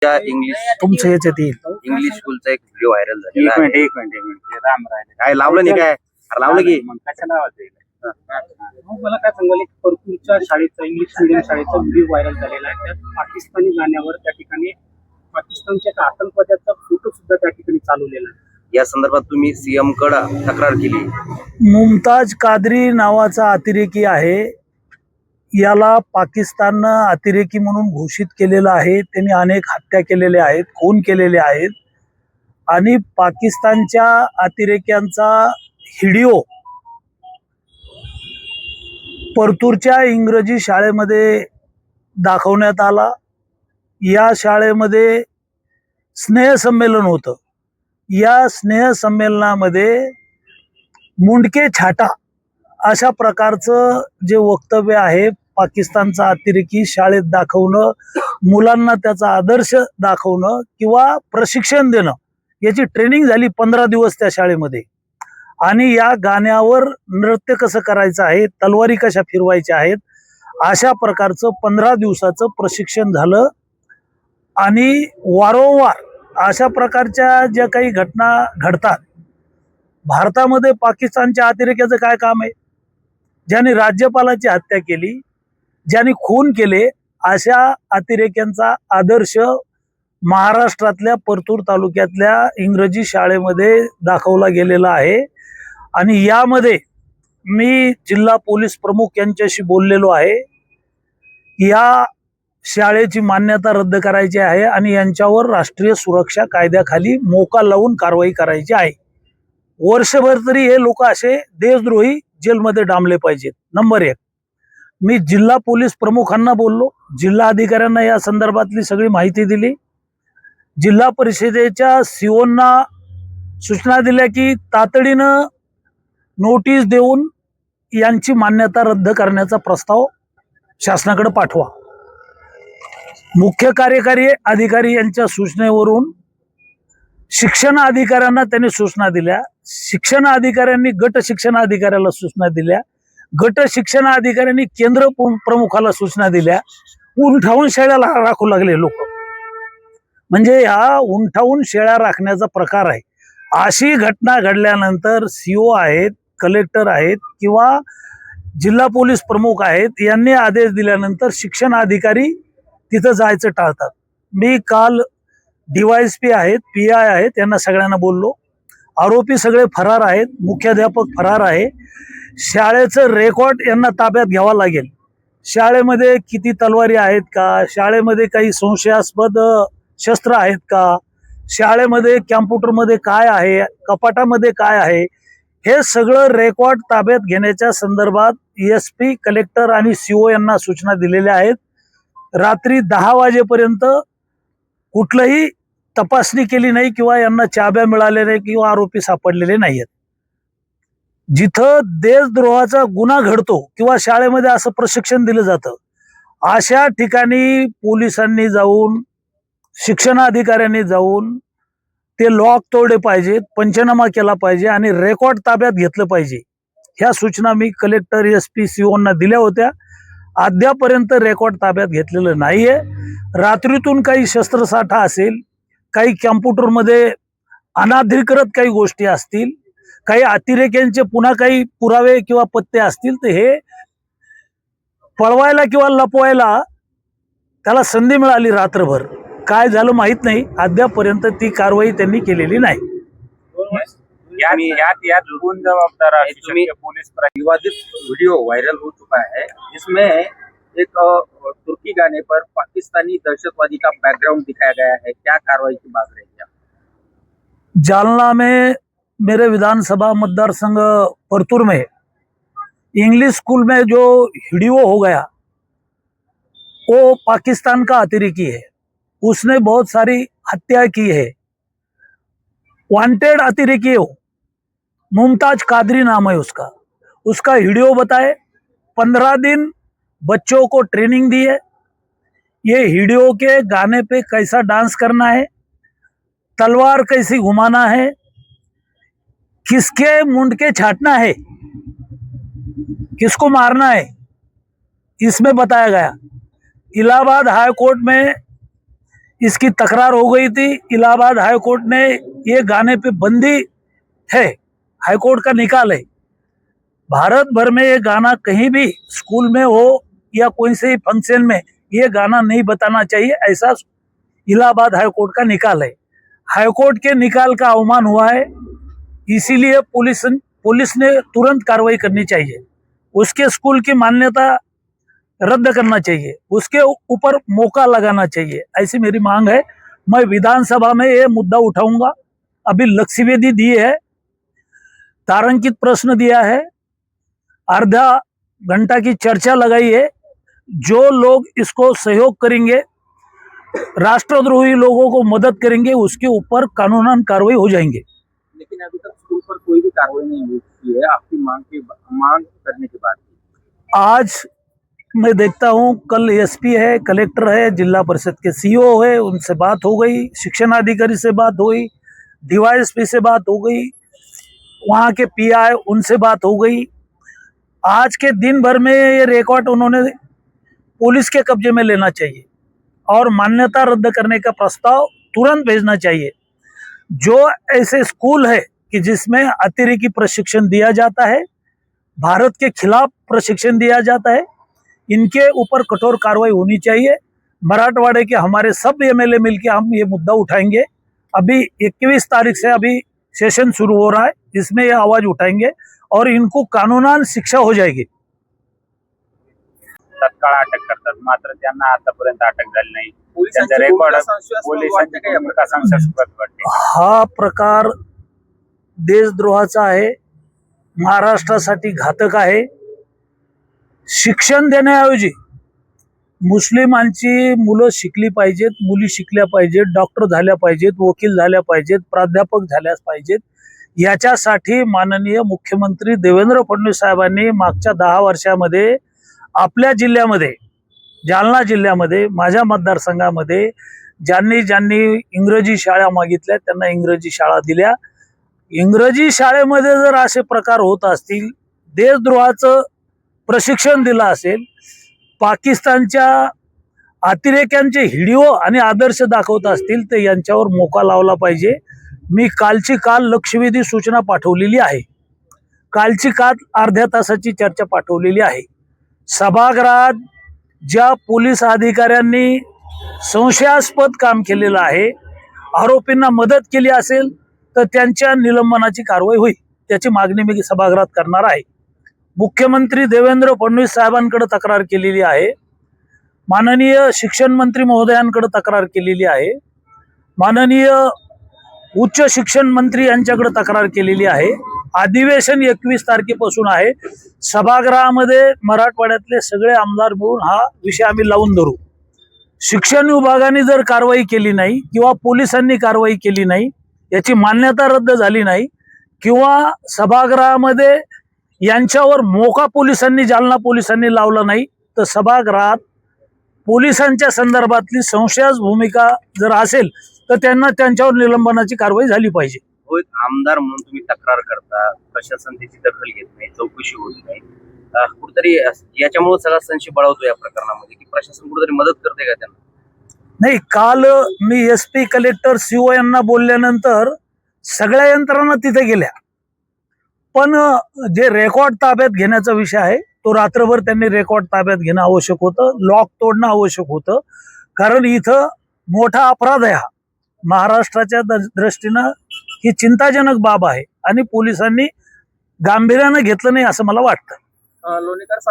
त्या तुमचं याच्यात येईल. इंग्लिश स्कूलचा एक व्हिडिओ व्हायरल झालेला एक आहे. मिनिट राम राहिले काय लावलं नाही काय? अरे लावलं की मग कशाला आवाज येईल? मला काय सांगाल, एक परतूरच्या शाळेचा इंग्लिश मीडियम शाळेचा व्हिडिओ व्हायरल झालेला आहे. त्यात पाकिस्तानी गाण्यावर त्या ठिकाणी पाकिस्तानच्या एका आतंकवाद्याचा फोटो सुद्धा त्या ठिकाणी चालवलेला आहे. या संदर्भात तुम्ही सीएम कडे तक्रार केली. मुमताज कादरी नावाचा अतिरेकी आहे. याला पाकिस्ताननं अतिरेकी म्हणून घोषित केलेलं आहे. त्यांनी अनेक हत्या केलेल्या आहेत, खून केलेले आहेत आणि पाकिस्तानच्या अतिरेक्यांचा व्हिडिओ परतूरच्या इंग्रजी शाळेमध्ये दाखवण्यात आला. या शाळेमध्ये स्नेहसंमेलन होतं. या स्नेहसंमेलनामध्ये मुंडके छाटा अशा प्रकारचं जे वक्तव्य आहे पाकिस्तानचा अतिरेकी शाळेत दाखवणं, मुलांना त्याचा आदर्श दाखवणं किंवा प्रशिक्षण देणं, याची ट्रेनिंग झाली 15 दिवस त्या शाळेमध्ये. आणि या गाण्यावर नृत्य कसं करायचं आहे, तलवारी कशा फिरवायच्या आहेत, अशा प्रकारचं 15 दिवसाचं प्रशिक्षण झालं. आणि वारंवार अशा प्रकारच्या ज्या काही घटना घडतात भारतामध्ये, पाकिस्तानच्या अतिरेक्याचं काय काम आहे? ज्यांनी राज्यपालाची हत्या केली, ज्यांनी खून केले, अशा अतिरेक्यांचा आदर्श महाराष्ट्रातल्या परतूर तालुक्यातल्या इंग्रजी शाळेमध्ये दाखवला गेलेला आहे. आणि यामध्ये मी जिल्हा पोलीस प्रमुख यांच्याशी बोललेलो आहे. या शाळेची मान्यता रद्द करायची आहे आणि यांच्यावर राष्ट्रीय सुरक्षा कायद्याखाली मोका लावून कारवाई करायची आहे. वर्षभर तरी हे लोक असे देशद्रोही जेलमध्ये डांबले पाहिजेत. नंबर 1. मी जिल्हा पोलीस प्रमुखांना बोललो, जिल्हा अधिकाऱ्यांना या संदर्भातली सगळी माहिती दिली. जिल्हा परिषदेच्या सीओंना सूचना दिल्या की तातडीनं नोटीस देऊन यांची मान्यता रद्द करण्याचा प्रस्ताव शासनाकडे पाठवा. मुख्य कार्यकारी अधिकारी यांच्या सूचनेवरून शिक्षण अधिकाऱ्यांना त्यांनी सूचना दिल्या. शिक्षण अधिकाऱ्यांनी गट शिक्षण अधिकाऱ्याला सूचना दिल्या. गट शिक्षण अधिकाऱ्यांनी केंद्र प्रमुखाला सूचना दिल्या. उंठावून शेळ्याला राखू लागले लोक. म्हणजे हा उंठावून शेळ्या राखण्याचा प्रकार आहे. अशी घटना घडल्यानंतर सीओ आहेत, कलेक्टर आहेत किंवा जिल्हा पोलीस प्रमुख आहेत, यांनी आदेश दिल्यानंतर शिक्षण अधिकारी तिथं जायचं टाळतात. मी काल DYSP आहेत, PI आहेत, यांना सगळ्यांना बोललो. आरोपी सगळे फरार आहेत, मुख्याध्यापक फरार आहे. शाळेचं रेकॉर्ड यांना ताब्यात घ्यावा लागेल. शाळेमध्ये किती तलवारी आहेत का, शाळेमध्ये काही संशयास्पद शस्त्र आहेत का, शाळेमध्ये कॅम्प्युटरमध्ये काय आहे, कपाटामध्ये काय आहे, हे सगळं रेकॉर्ड ताब्यात घेण्याच्या संदर्भात SP, कलेक्टर आणि CO यांना सूचना दिलेल्या आहेत. रात्री 10 वाजेपर्यंत कुठलंही तपासणी केली नाही किंवा यांना चाब्या मिळाल्या नाही किंवा आरोपी सापडलेले नाहीत. जिथं देशद्रोहाचा गुन्हा घडतो किंवा शाळेमध्ये असं प्रशिक्षण दिलं जातं, अशा ठिकाणी पोलिसांनी जाऊन, शिक्षण अधिकाऱ्यांनी जाऊन ते लॉक तोडले पाहिजेत, पंचनामा केला पाहिजे आणि रेकॉर्ड ताब्यात घेतलं पाहिजे. ह्या सूचना मी कलेक्टर, SP, COंना दिल्या होत्या. अद्यापर्यंत रेकॉर्ड ताब्यात घेतलेलं नाहीये. रात्रीतून काही शस्त्रसाठा असेल, काही कॅम्प्युटरमध्ये अनाधिकृत काही गोष्टी असतील, काही अतिरेक्यांचे पुन्हा काही पुरावे किंवा पत्ते असतील, तर हे पळवायला किंवा लपवायला त्याला संधी मिळाली रात्रभर. काय झालं माहित नाही. अद्यापर्यंत ती कारवाई त्यांनी केलेली नाही. यात कौन जवाबदार है? पुलिस विवादित वीडियो वायरल हो चुका है, जिसमें एक तुर्की गाने पर पाकिस्तानी दहशतवादी का बैकग्राउंड दिखाया गया है. क्या कार्रवाई की मांग रही है? जालना में मेरे विधानसभा मतदार संघ परतूर में इंग्लिश स्कूल में जो वीडियो हो गया, वो पाकिस्तान का अतिरेकी है. उसने बहुत सारी हत्या की है. वांटेड अतिरेकी है वो. मुमताज कादरी नाम है उसका. उसका वीडियो बताए, 15 दिन बच्चों को ट्रेनिंग दी है. ये वीडियो के गाने पे कैसा डांस करना है, तलवार कैसी घुमाना है, किसके मुंडके छाटना है, किसको मारना है, इसमें बताया गया. इलाहाबाद हाई कोर्ट में इसकी तकरार हो गई थी। इलाहाबाद हाई कोर्ट ने ये गाने पे बंदी है, हाई कोर्ट का निकाल है। भारत भर में ये गाना कहीं भी स्कूल में हो या कोई से फंक्शन में ये गाना नहीं बताना चाहिए, ऐसा इलाहाबाद हाई कोर्ट का निकाल है। हाई कोर्ट के निकाल का अवमान हुआ है, इसीलिए पुलिस ने तुरंत कार्रवाई करनी चाहिए। उसके स्कूल की मान्यता रद्द करना चाहिए, उसके ऊपर मौका लगाना चाहिए, ऐसी मेरी मांग है। मैं विधानसभा में ये मुद्दा उठाऊंगा। अभी लक्ष्यवेदी दी है, तारांकित प्रश्न दिया है, आधा घंटा की चर्चा लगाई है। जो लोग इसको सहयोग करेंगे, राष्ट्रद्रोही लोगों को मदद करेंगे, उसके ऊपर कानूनन कार्रवाई हो जाएंगे। लेकिन अभी तक स्कूल पर कोई भी कार्रवाई नहीं हुई है आपकी मांग करने के बाद। आज मैं देखता हूं, कल एसपी है, कलेक्टर है, जिला परिषद के सीईओ है, उनसे बात हो गई, शिक्षण अधिकारी से बात हुई, डीवाईएसपी से बात हो गई, वहाँ के पीआई उनसे बात हो गई। आज के दिन भर में ये रिकॉर्ड उन्होंने पुलिस के कब्जे में लेना चाहिए और मान्यता रद्द करने का प्रस्ताव तुरंत भेजना चाहिए। जो ऐसे स्कूल है कि जिसमें अतिरेकी प्रशिक्षण दिया जाता है, भारत के खिलाफ प्रशिक्षण दिया जाता है, इनके ऊपर कठोर कार्रवाई होनी चाहिए। मराठवाड़े के हमारे सब एमएलए मिलकर हम ये मुद्दा उठाएंगे। अभी 21 तारीख से अभी सेशन शुरू हो रहा है, इसमें ये आवाज उठाएंगे और इनको कानूनन शिक्षा हो जाएगी। तत्काळ अटक करतात, मात्र त्यांना आतापर्यंत अटक झाली नाही। पोलिसांची त्यांचा रेकॉर्ड भूमिका संशयास्पद वाटते का या भूमिका संशयास्पद वाटते। हा प्रकार देशद्रोहाचा आहे, महाराष्ट्रासाठी घातक आहे। शिक्षण देण्याऐवजी मुस्लिमांची मुलं शिकली पाहिजेत, मुली शिकल्या पाहिजेत, डॉक्टर झाल्या पाहिजेत, वकील झाल्या पाहिजेत, प्राध्यापक झाल्या पाहिजेत। याच्यासाठी माननीय मुख्यमंत्री देवेंद्र फडणवीस साहेबांनी मागच्या 10 वर्षामध्ये आपल्या जिल्ह्यामध्ये, जालना जिल्ह्यामध्ये, माझ्या मतदारसंघामध्ये ज्यांनी ज्यांनी इंग्रजी शाळा मागितल्या त्यांना इंग्रजी शाळा दिल्या। इंग्रजी शाळेमध्ये जर असे प्रकार होत असतील, देशद्रोहाचं प्रशिक्षण दिलं असेल, पाकिस्तानच्या अतिरेक्यांचे व्हिडिओ आणि आदर्श दाखवत असतील, तर यांच्यावर मोका लावला पाहिजे। मी कालची लक्षवेधी सूचना पाठवलेली आहे, कालची अर्ध्या तासाची चर्चा पाठवलेली आहे। सभागृहात ज्या पोलीस अधिकाऱ्यांनी संशयास्पद काम केलेलं आहे, आरोपींना मदत केली असेल तर त्यांच्या निलंबनाची कारवाई होईल, त्याची मागणी मी सभागृहात करणार आहे। मुख्यमंत्री देवेंद्र फडणवीस साहेबांकडे तक्रार केलेली आहे, माननीय शिक्षण मंत्री महोदयांकडे तक्रार केलेली आहे, माननीय उच्च शिक्षण मंत्री यांच्याकडे तक्रार केलेली आहे। अधिवेशन 21 तारखेपासून आहे। सभागृहामध्ये मराठवाड्यातले सगळे आमदार मिळून हा विषय आम्ही लावून धरू। शिक्षण विभागाने जर कारवाई केली नाही किंवा पोलिसांनी कारवाई केली नाही, याची मान्यता रद्द झाली नाही किंवा सभागृहामध्ये यांच्यावर मोका पोलिसांनी, जालना पोलिसांनी लावला नाही, तर सभागृहात पोलिसांच्या संदर्भातली संशयास्पद भूमिका जर असेल तर त्यांना त्यांच्यावर निलंबनाची कारवाई झाली पाहिजे। एक आमदार म्हणून तुम्ही तक्रार करता, प्रशासन त्याची दखल घेत नाही, चौकशी होत नाही, कुठेतरी याच्यामुळे सगळा संशय बळावतो या प्रकरणामध्ये की प्रशासन कुठेतरी मदत करते का त्यांना? नाही, काल मी एसपी, कलेक्टर, सीओ यांना बोलल्यानंतर सगळ्या यंत्रणा तिथे गेल्या, पण जे रेकॉर्ड ताब्यात घेण्याचा विषय आहे तो रात्रभर त्यांनी रेकॉर्ड ताब्यात घेणं आवश्यक होतं, लॉक तोडणं आवश्यक होतं, कारण इथं मोठा अपराध आहे हा। महाराष्ट्राच्या दृष्टीनं ही चिंताजनक बाब आहे आणि पोलिसांनी गांभीर्यानं घेतलं नाही असं मला वाटतं। लोणीकर साहेब